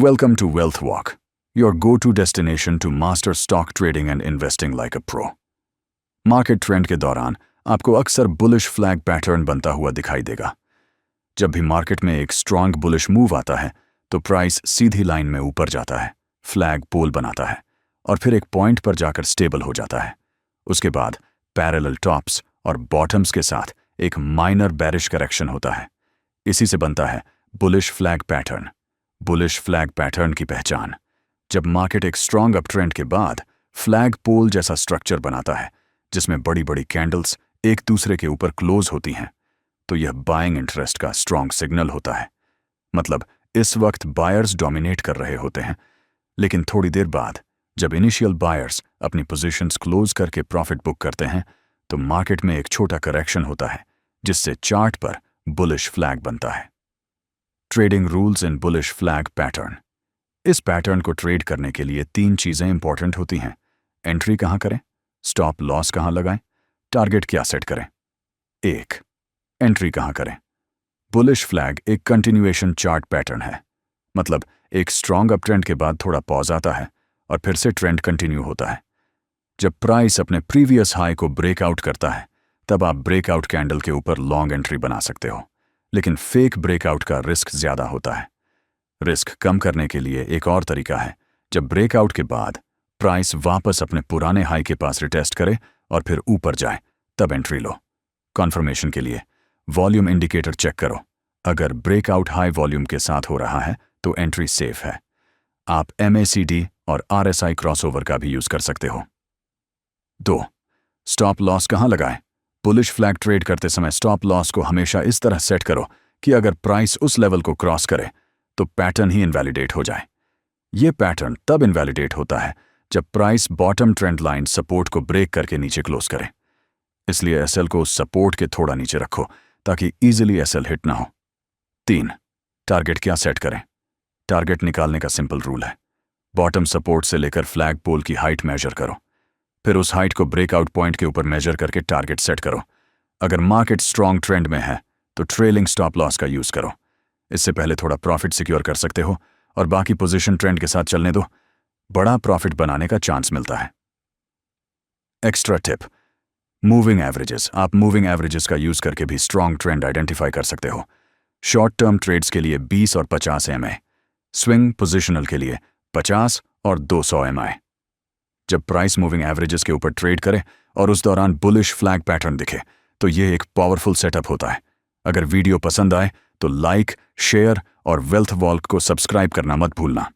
Welcome to Wealth Walk, your go-to destination to master stock trading and investing like a pro. Market trend के दौरान आपको अक्सर bullish flag pattern बनता हुआ दिखाई देगा। जब भी मार्केट में एक स्ट्रॉन्ग बुलिश मूव आता है तो प्राइस सीधी लाइन में ऊपर जाता है, फ्लैग पोल बनाता है और फिर एक पॉइंट पर जाकर स्टेबल हो जाता है। उसके बाद पैरेलल टॉप्स और बॉटम्स के साथ एक माइनर बेरिश करेक्शन होता है। इसी से बनता है bullish flag pattern. Bullish flag pattern की पहचान: जब मार्केट एक स्ट्रॉन्ग अप ट्रेंड के बाद फ्लैग पोल जैसा स्ट्रक्चर बनाता है जिसमें बड़ी बड़ी कैंडल्स एक दूसरे के ऊपर क्लोज होती हैं, तो यह बाइंग इंटरेस्ट का स्ट्रॉन्ग सिग्नल होता है। मतलब इस वक्त बायर्स डोमिनेट कर रहे होते हैं, लेकिन थोड़ी देर बाद जब इनिशियल बायर्स अपनी पोजीशंस क्लोज करके प्रॉफिट बुक करते हैं तो मार्केट में एक छोटा करेक्शन होता है जिससे चार्ट पर बुलिश फ्लैग बनता है। Trading rules in bullish flag pattern. इस पैटर्न को ट्रेड करने के लिए 3 चीजें इंपॉर्टेंट होती हैं। एंट्री कहां करें, स्टॉप लॉस कहां लगाएं, टारगेट क्या सेट करें। 1. एंट्री कहां करें। बुलिश फ्लैग एक कंटिन्यूएशन चार्ट पैटर्न है। मतलब एक स्ट्रॉन्ग अप ट्रेंड के बाद थोड़ा पॉज आता है और फिर से ट्रेंड कंटिन्यू होता है। जब प्राइस अपने प्रीवियस हाई को ब्रेकआउट करता है तब आप ब्रेकआउट कैंडल के ऊपर लॉन्ग एंट्री बना सकते हो, लेकिन फेक ब्रेकआउट का रिस्क ज्यादा होता है। रिस्क कम करने के लिए एक और तरीका है, जब ब्रेकआउट के बाद प्राइस वापस अपने पुराने हाई के पास रिटेस्ट करे और फिर ऊपर जाए तब एंट्री लो। कॉन्फर्मेशन के लिए वॉल्यूम इंडिकेटर चेक करो। अगर ब्रेकआउट हाई वॉल्यूम के साथ हो रहा है तो एंट्री सेफ है। आप MACD और RSI क्रॉसओवर का भी यूज कर सकते हो। 2. स्टॉप लॉस कहां लगाएं। बुलिश फ्लैग ट्रेड करते समय स्टॉप लॉस को हमेशा इस तरह सेट करो कि अगर प्राइस उस लेवल को क्रॉस करे तो पैटर्न ही इनवैलिडेट हो जाए। यह पैटर्न तब इनवैलिडेट होता है जब price bottom trend line support को ब्रेक करके नीचे क्लोज करे। इसलिए SL को उस सपोर्ट के थोड़ा नीचे रखो ताकि इजीली SL हिट ना हो। 3. टारगेट क्या सेट करें। टारगेट निकालने का सिंपल रूल है, बॉटम सपोर्ट से लेकर फ्लैग पोल की हाइट मेजर करो, फिर उस हाइट को ब्रेकआउट पॉइंट के ऊपर मेजर करके टारगेट सेट करो। अगर मार्केट स्ट्रॉन्ग ट्रेंड में है तो ट्रेलिंग स्टॉप लॉस का यूज करो। इससे पहले थोड़ा प्रॉफिट सिक्योर कर सकते हो और बाकी पोजीशन ट्रेंड के साथ चलने दो। बड़ा प्रॉफिट बनाने का चांस मिलता है। Extra tip: moving averages. आप मूविंग एवरेजेस का यूज करके भी स्ट्रॉन्ग ट्रेंड आइडेंटिफाई कर सकते हो। शॉर्ट टर्म ट्रेड्स के लिए 20 और 50 MA, स्विंग पोजिशनल के लिए 50 और 200 MI। जब प्राइस मूविंग एवरेजेस के ऊपर ट्रेड करे और उस दौरान बुलिश फ्लैग पैटर्न दिखे तो यह एक पावरफुल सेटअप होता है। अगर वीडियो पसंद आए तो लाइक, शेयर और वेल्थ वॉल्क को सब्सक्राइब करना मत भूलना।